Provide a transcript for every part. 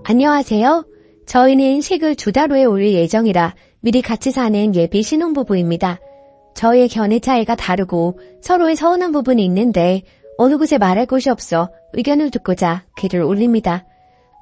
안녕하세요. 저희는 식을 2달 후에 올릴 예정이라 미리 같이 사는 예비 신혼부부입니다. 저희의 견해 차이가 다르고 서로의 서운한 부분이 있는데 어느 곳에 말할 곳이 없어 의견을 듣고자 글을 올립니다.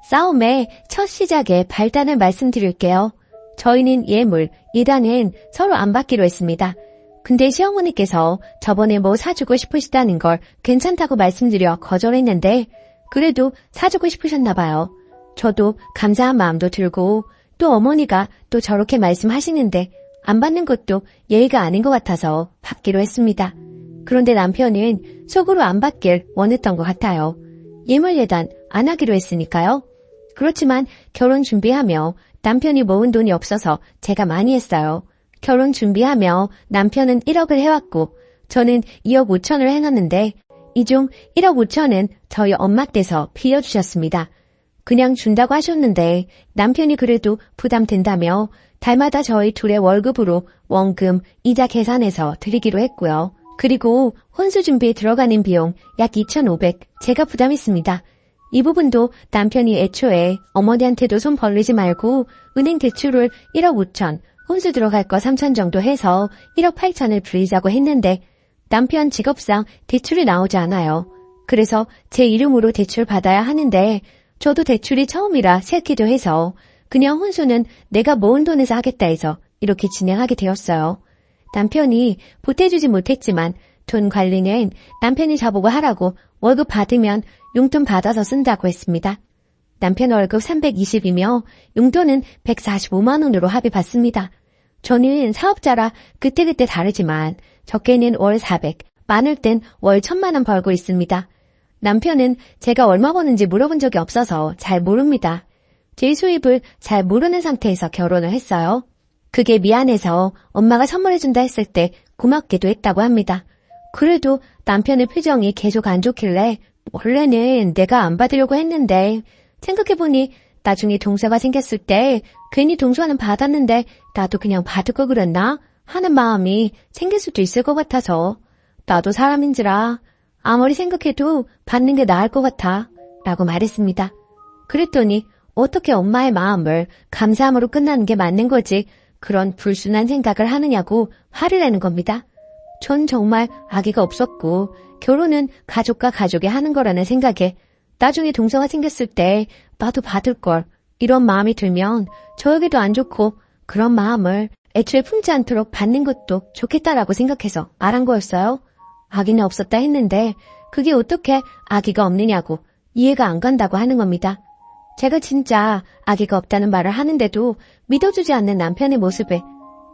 싸움의 첫 시작에 발단을 말씀드릴게요. 저희는 예물, 일단은 서로 안 받기로 했습니다. 근데 시어머니께서 저번에 뭐 사주고 싶으시다는 걸 괜찮다고 말씀드려 거절했는데 그래도 사주고 싶으셨나 봐요. 저도 감사한 마음도 들고 또 어머니가 또 저렇게 말씀하시는데 안 받는 것도 예의가 아닌 것 같아서 받기로 했습니다. 그런데 남편은 속으로 안 받길 원했던 것 같아요. 예물 예단 안 하기로 했으니까요. 그렇지만 결혼 준비하며 남편이 모은 돈이 없어서 제가 많이 했어요. 결혼 준비하며 남편은 1억을 해왔고 저는 2억 5천을 해놨는데 이 중 1억 5천은 저희 엄마 떼서 빌려주셨습니다. 그냥 준다고 하셨는데 남편이 그래도 부담된다며 달마다 저희 둘의 월급으로 원금, 이자 계산해서 드리기로 했고요. 그리고 혼수 준비에 들어가는 비용 약 2,500 제가 부담했습니다. 이 부분도 남편이 애초에 어머니한테도 손 벌리지 말고 은행 대출을 1억 5천, 혼수 들어갈 거 3천 정도 해서 1억 8천을 빌리자고 했는데 남편 직업상 대출이 나오지 않아요. 그래서 제 이름으로 대출 받아야 하는데 저도 대출이 처음이라 싫기도 해서 그냥 혼수는 내가 모은 돈에서 하겠다 해서 이렇게 진행하게 되었어요. 남편이 보태주지 못했지만 돈 관리는 남편이 저보고 하라고 월급 받으면 용돈 받아서 쓴다고 했습니다. 남편 월급 320이며 용돈은 145만 원으로 합의 받습니다. 저는 사업자라 그때그때 다르지만 적게는 월 400, 많을 땐 월 1,000만 원 벌고 있습니다. 남편은 제가 얼마 버는지 물어본 적이 없어서 잘 모릅니다. 제 수입을 잘 모르는 상태에서 결혼을 했어요. 그게 미안해서 엄마가 선물해준다 했을 때 고맙기도 했다고 합니다. 그래도 남편의 표정이 계속 안 좋길래 원래는 내가 안 받으려고 했는데 생각해보니 나중에 동서가 생겼을 때 괜히 동서는 받았는데 나도 그냥 받을 거 그랬나 하는 마음이 생길 수도 있을 것 같아서 나도 사람인지라 아무리 생각해도 받는 게 나을 것 같아 라고 말했습니다. 그랬더니 어떻게 엄마의 마음을 감사함으로 끝나는 게 맞는 거지 그런 불순한 생각을 하느냐고 화를 내는 겁니다. 전 정말 아기가 없었고 결혼은 가족과 가족이 하는 거라는 생각에 나중에 동서가 생겼을 때 나도 받을 걸 이런 마음이 들면 저에게도 안 좋고 그런 마음을 애초에 품지 않도록 받는 것도 좋겠다라고 생각해서 말한 거였어요. 아기는 없었다 했는데 그게 어떻게 아기가 없느냐고 이해가 안 간다고 하는 겁니다. 제가 진짜 아기가 없다는 말을 하는데도 믿어주지 않는 남편의 모습에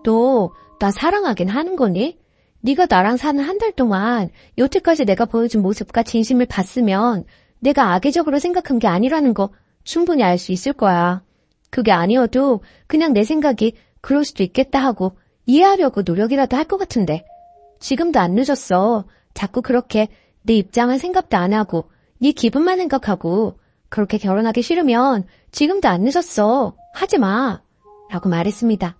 너 나 사랑하긴 하는 거니? 네가 나랑 사는 한 달 동안 여태까지 내가 보여준 모습과 진심을 봤으면 내가 악의적으로 생각한 게 아니라는 거 충분히 알 수 있을 거야. 그게 아니어도 그냥 내 생각이 그럴 수도 있겠다 하고 이해하려고 노력이라도 할 것 같은데 지금도 안 늦었어. 자꾸 그렇게 내 입장을 생각도 안 하고 네 기분만 생각하고 그렇게 결혼하기 싫으면 지금도 안 늦었어. 하지 마. 라고 말했습니다.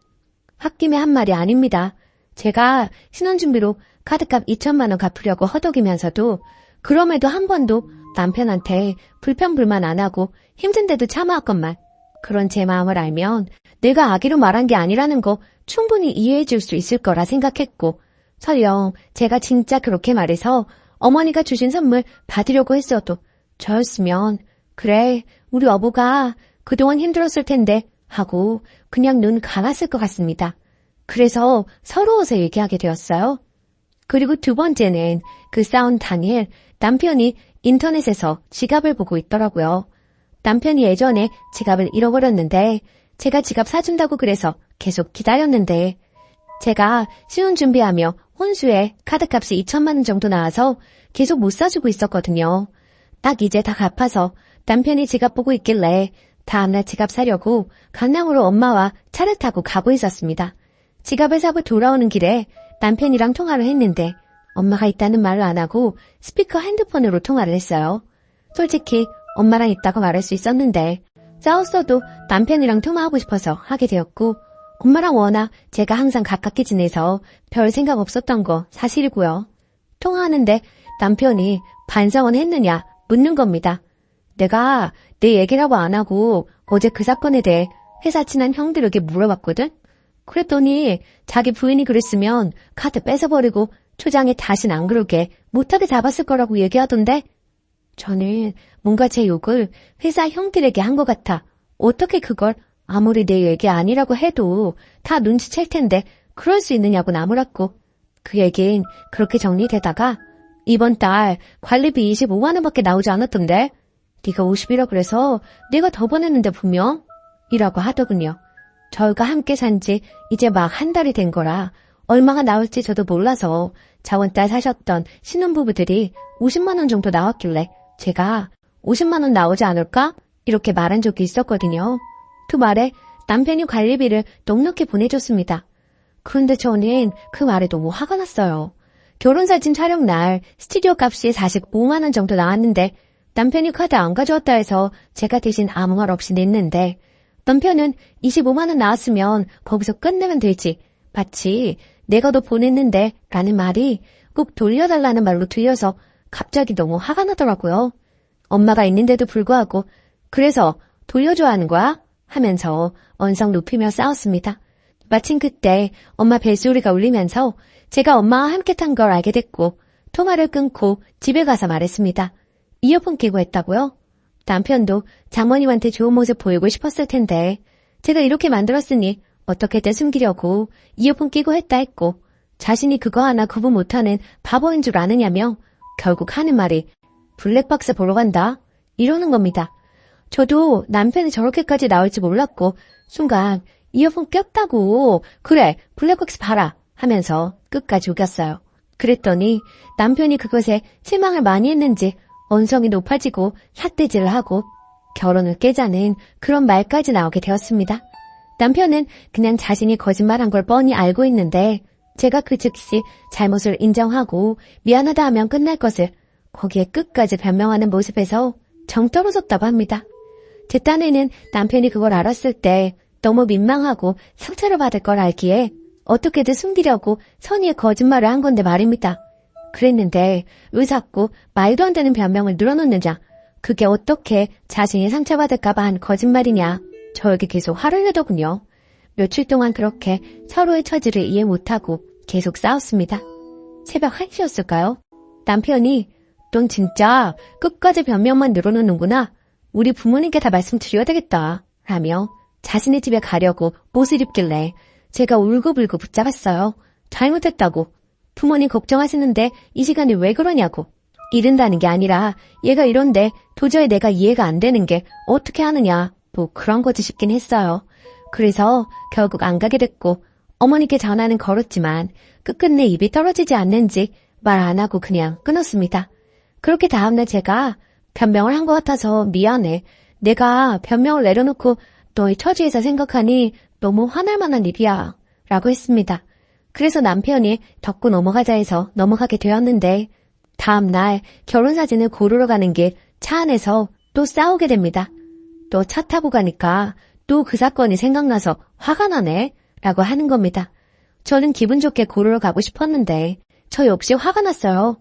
홧김에 한 말이 아닙니다. 제가 신혼준비로 카드값 2천만 원 갚으려고 허덕이면서도 그럼에도 한 번도 남편한테 불평불만 안 하고 힘든데도 참아왔건만 그런 제 마음을 알면 내가 악의로 말한 게 아니라는 거 충분히 이해해 줄 수 있을 거라 생각했고 설령 제가 진짜 그렇게 말해서 어머니가 주신 선물 받으려고 했어도 저였으면 그래 우리 여보가 그동안 힘들었을 텐데 하고 그냥 눈 감았을 것 같습니다. 그래서 서러워서 얘기하게 되었어요. 그리고 두 번째는 그 싸운 당일 남편이 인터넷에서 지갑을 보고 있더라고요. 남편이 예전에 지갑을 잃어버렸는데 제가 지갑 사준다고 그래서 계속 기다렸는데 제가 신혼 준비하며 혼수에 카드값이 2천만 원 정도 나와서 계속 못 사주고 있었거든요. 딱 이제 다 갚아서 남편이 지갑 보고 있길래 다음날 지갑 사려고 강남으로 엄마와 차를 타고 가고 있었습니다. 지갑을 사고 돌아오는 길에 남편이랑 통화를 했는데 엄마가 있다는 말을 안 하고 스피커 핸드폰으로 통화를 했어요. 솔직히 엄마랑 있다고 말할 수 있었는데 싸웠어도 남편이랑 통화하고 싶어서 하게 되었고 엄마랑 워낙 제가 항상 가깝게 지내서 별 생각 없었던 거 사실이고요. 통화하는데 남편이 반성은 했느냐 묻는 겁니다. 내가 내 얘기라고 안 하고 어제 그 사건에 대해 회사 친한 형들에게 물어봤거든? 그랬더니 자기 부인이 그랬으면 카드 뺏어버리고 초장에 다신 안 그러게 못하게 잡았을 거라고 얘기하던데 저는 뭔가 제 욕을 회사 형들에게 한 것 같아. 어떻게 그걸 아무리 내 얘기 아니라고 해도 다 눈치챌 텐데 그럴 수 있느냐고 나무랐고 그 얘긴 그렇게 정리되다가 이번 달 관리비 25만 원밖에 나오지 않았던데 네가 50이라 그래서 내가 더 보냈는데 분명 이라고 하더군요. 저희가 함께 산 지 이제 막 한 달이 된 거라 얼마가 나올지 저도 몰라서 자원딸 사셨던 신혼부부들이 50만 원 정도 나왔길래 제가 50만 원 나오지 않을까? 이렇게 말한 적이 있었거든요. 그 말에 남편이 관리비를 넉넉히 보내줬습니다. 그런데 저는 그 말에 너무 화가 났어요. 결혼사진 촬영 날 스튜디오 값이 45만 원 정도 나왔는데 남편이 카드 안 가져왔다 해서 제가 대신 아무 말 없이 냈는데 남편은 25만 원 나왔으면 거기서 끝내면 되지. 마치 내가 더 보냈는데 라는 말이 꼭 돌려달라는 말로 들려서 갑자기 너무 화가 나더라고요. 엄마가 있는데도 불구하고 그래서 돌려줘야 하는 거야? 하면서 언성 높이며 싸웠습니다. 마침 그때 엄마 벨소리가 울리면서 제가 엄마와 함께 탄 걸 알게 됐고 통화를 끊고 집에 가서 말했습니다. 이어폰 끼고 했다고요? 남편도 장모님한테 좋은 모습 보이고 싶었을 텐데 제가 이렇게 만들었으니 어떻게든 숨기려고 이어폰 끼고 했다 했고 자신이 그거 하나 구분 못하는 바보인 줄 아느냐며 결국 하는 말이 블랙박스 보러 간다 이러는 겁니다. 저도 남편이 저렇게까지 나올지 몰랐고 순간 이어폰 꼈다고 그래 블랙박스 봐라 하면서 끝까지 우겼어요. 그랬더니 남편이 그것에 실망을 많이 했는지 언성이 높아지고 삿대질을 하고 결혼을 깨자는 그런 말까지 나오게 되었습니다. 남편은 그냥 자신이 거짓말한 걸 뻔히 알고 있는데 제가 그 즉시 잘못을 인정하고 미안하다 하면 끝날 것을 거기에 끝까지 변명하는 모습에서 정 떨어졌다고 합니다. 제 딴에는 남편이 그걸 알았을 때 너무 민망하고 상처를 받을 걸 알기에 어떻게든 숨기려고 선의의 거짓말을 한 건데 말입니다. 그랬는데 왜 자꾸 말도 안 되는 변명을 늘어놓느냐. 그게 어떻게 자신이 상처받을까봐 한 거짓말이냐. 저에게 계속 화를 내더군요. 며칠 동안 그렇게 서로의 처지를 이해 못하고 계속 싸웠습니다. 새벽 1시였을까요? 남편이 넌 진짜 끝까지 변명만 늘어놓는구나. 우리 부모님께 다 말씀드려야 되겠다. 라며 자신의 집에 가려고 옷을 입길래 제가 울고불고 붙잡았어요. 잘못했다고. 부모님 걱정하시는데 이 시간에 왜 그러냐고. 이른다는 게 아니라 얘가 이런데 도저히 내가 이해가 안 되는 게 어떻게 하느냐. 뭐 그런 거지 싶긴 했어요. 그래서 결국 안 가게 됐고 어머니께 전화는 걸었지만 끝끝내 입이 떨어지지 않는지 말 안 하고 그냥 끊었습니다. 그렇게 다음날 제가 변명을 한 것 같아서 미안해. 내가 변명을 내려놓고 너의 처지에서 생각하니 너무 화날 만한 일이야. 라고 했습니다. 그래서 남편이 덮고 넘어가자 해서 넘어가게 되었는데 다음날 결혼사진을 고르러 가는 길 차 안에서 또 싸우게 됩니다. 또 차 타고 가니까 또 그 사건이 생각나서 화가 나네 라고 하는 겁니다. 저는 기분 좋게 고르러 가고 싶었는데 저 역시 화가 났어요.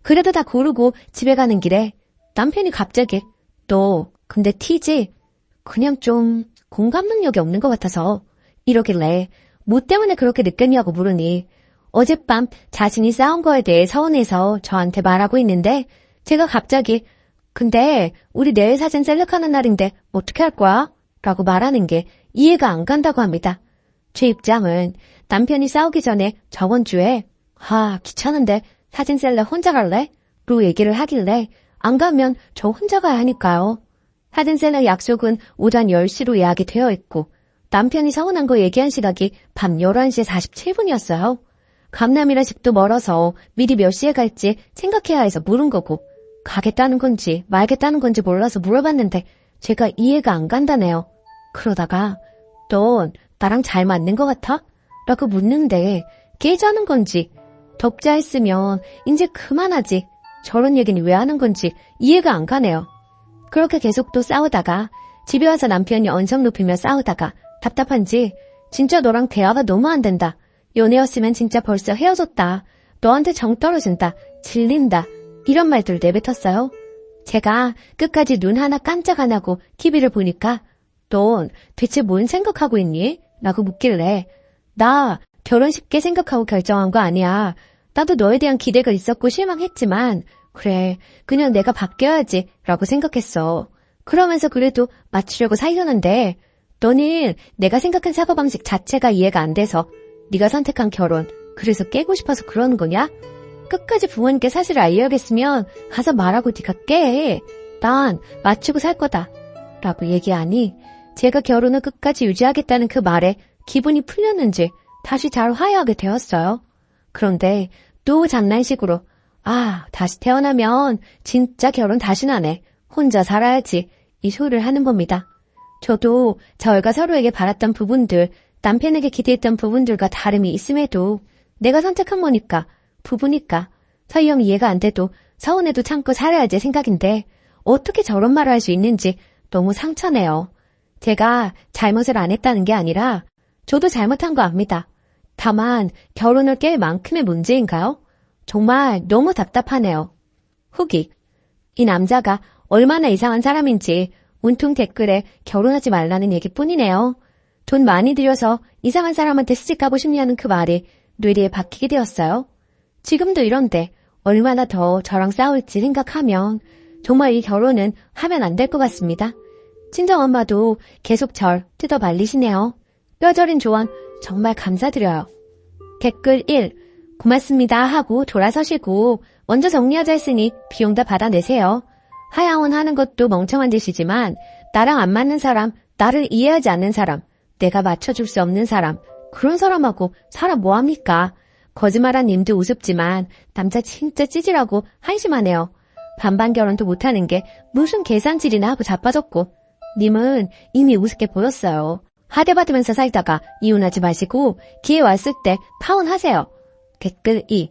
그래도 다 고르고 집에 가는 길에 남편이 갑자기 너 근데 티지? 그냥 좀 공감 능력이 없는 것 같아서 이러길래 뭐 때문에 그렇게 느꼈냐고 물으니 어젯밤 자신이 싸운 거에 대해 서운해서 저한테 말하고 있는데 제가 갑자기 근데 우리 내일 사진 셀렉하는 날인데 어떻게 할 거야? 라고 말하는 게 이해가 안 간다고 합니다. 제 입장은 남편이 싸우기 전에 저번 주에 귀찮은데 사진 셀렉 혼자 갈래? 로 얘기를 하길래 안 가면 저 혼자 가야 하니까요. 사진 셀렉 약속은 오전 10시로 예약이 되어 있고 남편이 서운한 거 얘기한 시각이 밤 11시 47분이었어요. 강남이라 집도 멀어서 미리 몇 시에 갈지 생각해야 해서 물은 거고 가겠다는 건지 말겠다는 건지 몰라서 물어봤는데 제가 이해가 안 간다네요. 그러다가 넌 나랑 잘 맞는 것 같아? 라고 묻는데 깨자는 건지 덥자 했으면 이제 그만하지. 저런 얘기는 왜 하는 건지 이해가 안 가네요. 그렇게 계속 또 싸우다가 집에 와서 남편이 언성 높이며 싸우다가 답답한지 진짜 너랑 대화가 너무 안 된다. 연애였으면 진짜 벌써 헤어졌다. 너한테 정 떨어진다. 질린다. 이런 말들을 내뱉었어요. 제가 끝까지 눈 하나 깜짝 안 하고 TV를 보니까 넌 대체 뭔 생각하고 있니? 라고 묻길래 나 결혼 쉽게 생각하고 결정한 거 아니야. 나도 너에 대한 기대가 있었고 실망했지만 그래 그냥 내가 바뀌어야지 라고 생각했어. 그러면서 그래도 맞추려고 사귀었는데 너는 내가 생각한 사고방식 자체가 이해가 안 돼서 네가 선택한 결혼 그래서 깨고 싶어서 그러는 거냐? 끝까지 부모님께 사실을 알려야겠으면 가서 말하고 네가 깨. 난 맞추고 살 거다. 라고 얘기하니 제가 결혼을 끝까지 유지하겠다는 그 말에 기분이 풀렸는지 다시 잘 화해하게 되었어요. 그런데 또 장난식으로 다시 태어나면 진짜 결혼 다시는 안 해. 혼자 살아야지. 이 소리를 하는 겁니다. 저도 저희가 서로에게 바랐던 부분들, 남편에게 기대했던 부분들과 다름이 있음에도 내가 선택한 거니까, 부부니까 설령 이해가 안 돼도 서운해도 참고 살아야지 생각인데 어떻게 저런 말을 할 수 있는지 너무 상처네요. 제가 잘못을 안 했다는 게 아니라 저도 잘못한 거 압니다. 다만 결혼을 깰 만큼의 문제인가요? 정말 너무 답답하네요. 후기. 이 남자가 얼마나 이상한 사람인지 온통 댓글에 결혼하지 말라는 얘기뿐이네요. 돈 많이 들여서 이상한 사람한테 시집가고 싶냐는 그 말이 뇌리에 박히게 되었어요. 지금도 이런데 얼마나 더 저랑 싸울지 생각하면 정말 이 결혼은 하면 안 될 것 같습니다. 친정엄마도 계속 절 뜯어 말리시네요. 뼈저린 조언 정말 감사드려요. 댓글 1. 고맙습니다 하고 돌아서시고 먼저 정리하자 했으니 비용 다 받아내세요. 하야원 하는 것도 멍청한 짓이지만 나랑 안 맞는 사람, 나를 이해하지 않는 사람, 내가 맞춰줄 수 없는 사람, 그런 사람하고 살아 뭐합니까? 거짓말한 님도 우습지만 남자 진짜 찌질하고 한심하네요. 반반 결혼도 못하는 게 무슨 계산질이나 하고 자빠졌고 님은 이미 우습게 보였어요. 하대받으면서 살다가 이혼하지 마시고 기회 왔을 때 파혼하세요. 댓글 2.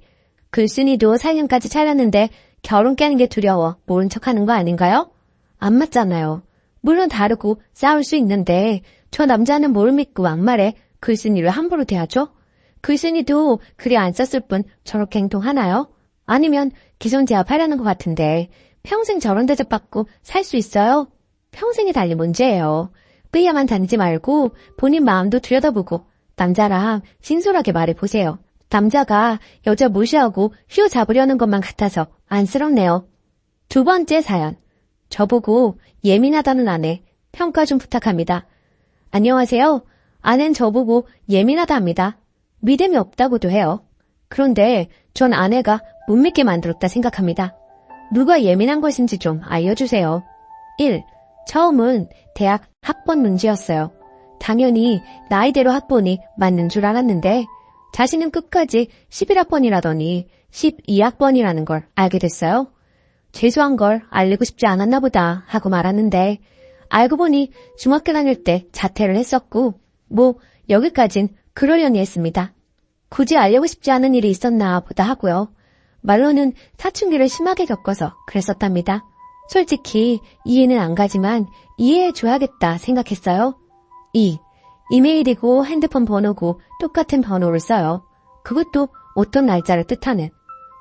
글쓴이도 살림까지 차렸는데 결혼 깨는 게 두려워 모른 척하는 거 아닌가요? 안 맞잖아요. 물론 다르고 싸울 수 있는데 저 남자는 뭘 믿고 막말에 글쓴이를 함부로 대하죠? 글쓴이도 글이 안 썼을 뿐 저렇게 행동하나요? 아니면 기존제압하려는 것 같은데 평생 저런 대접받고 살 수 있어요? 평생이 달린 문제예요. 끌려만 다니지 말고 본인 마음도 들여다보고 남자랑 진솔하게 말해보세요. 남자가 여자 무시하고 휘어잡으려는 것만 같아서 안쓰럽네요. 두 번째 사연. 저보고 예민하다는 아내 평가 좀 부탁합니다. 안녕하세요. 아내는 저보고 예민하다 합니다. 믿음이 없다고도 해요. 그런데 전 아내가 못 믿게 만들었다 생각합니다. 누가 예민한 것인지 좀 알려주세요. 1. 처음은 대학 학번 문제였어요. 당연히 나이대로 학번이 맞는 줄 알았는데 자신은 끝까지 11학번이라더니 12학번이라는 걸 알게 됐어요. 죄송한 걸 알리고 싶지 않았나 보다 하고 말았는데 알고 보니 중학교 다닐 때 자퇴를 했었고 여기까진 그러려니 했습니다. 굳이 알려고 싶지 않은 일이 있었나 보다 하고요. 말로는 사춘기를 심하게 겪어서 그랬었답니다. 솔직히 이해는 안 가지만 이해해줘야겠다 생각했어요. 2. 이메일이고 핸드폰 번호고 똑같은 번호를 써요. 그것도 어떤 날짜를 뜻하는.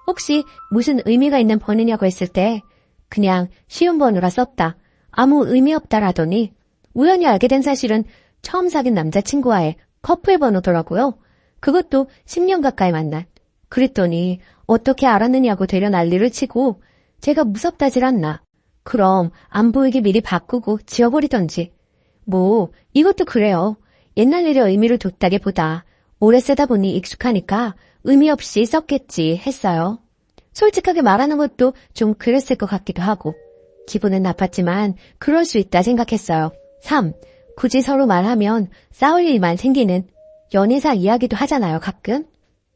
혹시 무슨 의미가 있는 번호냐고 했을 때 그냥 쉬운 번호라 썼다. 아무 의미 없다라더니 우연히 알게 된 사실은 처음 사귄 남자친구와의 커플 번호더라고요. 그것도 10년 가까이 만난. 그랬더니 어떻게 알았느냐고 되려 난리를 치고 제가 무섭다질 않나. 그럼 안 보이게 미리 바꾸고 지워버리던지. 이것도 그래요. 옛날 일에 의미를 뒀다기보다 오래 쓰다 보니 익숙하니까 의미 없이 썼겠지 했어요. 솔직하게 말하는 것도 좀 그랬을 것 같기도 하고 기분은 나빴지만 그럴 수 있다 생각했어요. 3. 굳이 서로 말하면 싸울 일만 생기는 연애사 이야기도 하잖아요 가끔.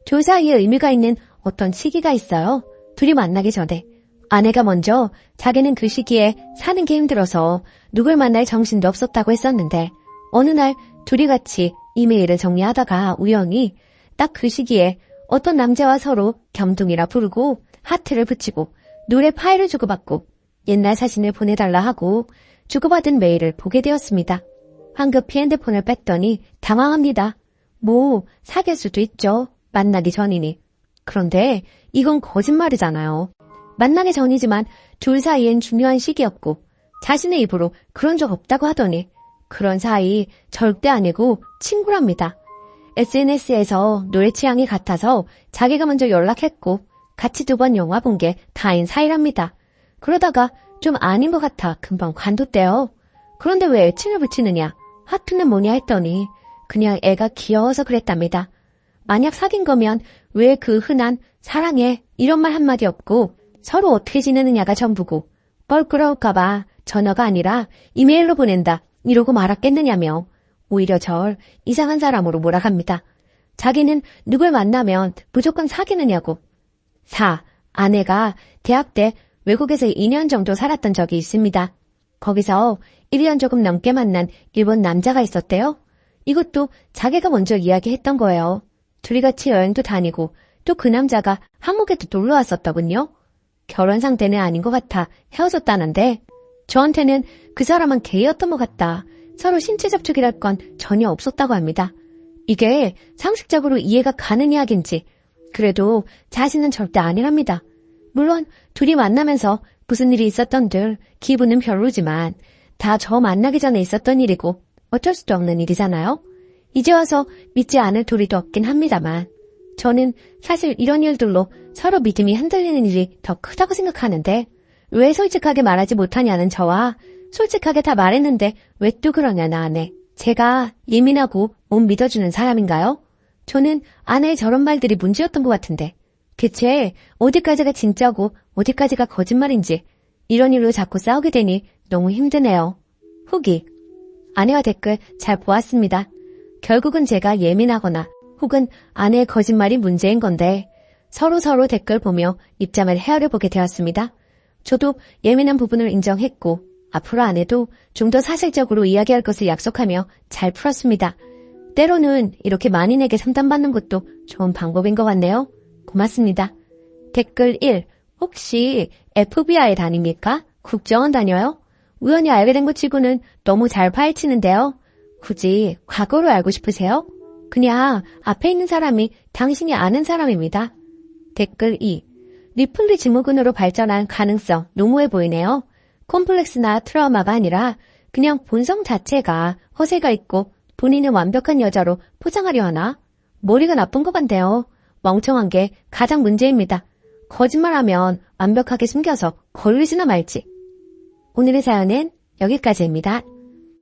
둘 사이에 의미가 있는 어떤 시기가 있어요. 둘이 만나기 전에. 아내가 먼저 자기는 그 시기에 사는 게 힘들어서 누굴 만날 정신도 없었다고 했었는데 어느 날 둘이 같이 이메일을 정리하다가 우연히 딱 그 시기에 어떤 남자와 서로 겸동이라 부르고 하트를 붙이고 노래 파일을 주고받고 옛날 사진을 보내달라 하고 주고받은 메일을 보게 되었습니다. 황급히 핸드폰을 뺐더니 당황합니다. 사귈 수도 있죠. 만나기 전이니. 그런데 이건 거짓말이잖아요. 만나기 전이지만 둘 사이엔 중요한 시기였고 자신의 입으로 그런 적 없다고 하더니 그런 사이 절대 아니고 친구랍니다. SNS에서 노래 취향이 같아서 자기가 먼저 연락했고 같이 2번 영화 본 게 다인 사이랍니다. 그러다가 좀 아닌 것 같아 금방 관뒀대요. 그런데 왜 애칭을 붙이느냐? 하트는 뭐냐 했더니 그냥 애가 귀여워서 그랬답니다. 만약 사귄 거면 왜 그 흔한 사랑해 이런 말 한마디 없고 서로 어떻게 지내느냐가 전부고 뻘끄러울까봐 전화가 아니라 이메일로 보낸다 이러고 말았겠느냐며 오히려 절 이상한 사람으로 몰아갑니다. 자기는 누굴 만나면 무조건 사귀느냐고. 4. 아내가 대학 때 외국에서 2년 정도 살았던 적이 있습니다. 거기서 1년 조금 넘게 만난 일본 남자가 있었대요. 이것도 자기가 먼저 이야기했던 거예요. 둘이 같이 여행도 다니고 또 그 남자가 한국에도 놀러 왔었더군요. 결혼 상태는 아닌 것 같아 헤어졌다는데 저한테는 그 사람은 게이였던 것 같다. 서로 신체 접촉이랄 건 전혀 없었다고 합니다. 이게 상식적으로 이해가 가는 이야기인지 그래도 자신은 절대 아니랍니다. 물론 둘이 만나면서 무슨 일이 있었던들 기분은 별로지만 다 저 만나기 전에 있었던 일이고 어쩔 수도 없는 일이잖아요. 이제 와서 믿지 않을 도리도 없긴 합니다만 저는 사실 이런 일들로 서로 믿음이 흔들리는 일이 더 크다고 생각하는데 왜 솔직하게 말하지 못하냐는 저와 솔직하게 다 말했는데 왜 또 그러냐는 아내. 제가 예민하고 못 믿어주는 사람인가요? 저는 아내의 저런 말들이 문제였던 것 같은데 대체 어디까지가 진짜고 어디까지가 거짓말인지 이런 일로 자꾸 싸우게 되니 너무 힘드네요. 후기. 아내와 댓글 잘 보았습니다. 결국은 제가 예민하거나 혹은 아내의 거짓말이 문제인 건데 서로 댓글 보며 입장을 헤아려보게 되었습니다. 저도 예민한 부분을 인정했고 앞으로 아내도 좀 더 사실적으로 이야기할 것을 약속하며 잘 풀었습니다. 때로는 이렇게 만인에게 상담받는 것도 좋은 방법인 것 같네요. 고맙습니다. 댓글 1. 혹시 FBI 다닙니까? 국정원 다녀요? 우연히 알게 된 것 치고는 너무 잘 파헤치는데요. 굳이 과거를 알고 싶으세요? 그냥 앞에 있는 사람이 당신이 아는 사람입니다. 댓글 2. 리플리 증후군으로 발전한 가능성 노무해 보이네요. 콤플렉스나 트라우마가 아니라 그냥 본성 자체가 허세가 있고 본인은 완벽한 여자로 포장하려 하나? 머리가 나쁜 것 같네요. 멍청한 게 가장 문제입니다. 거짓말하면 완벽하게 숨겨서 걸리지나 말지. 오늘의 사연은 여기까지입니다.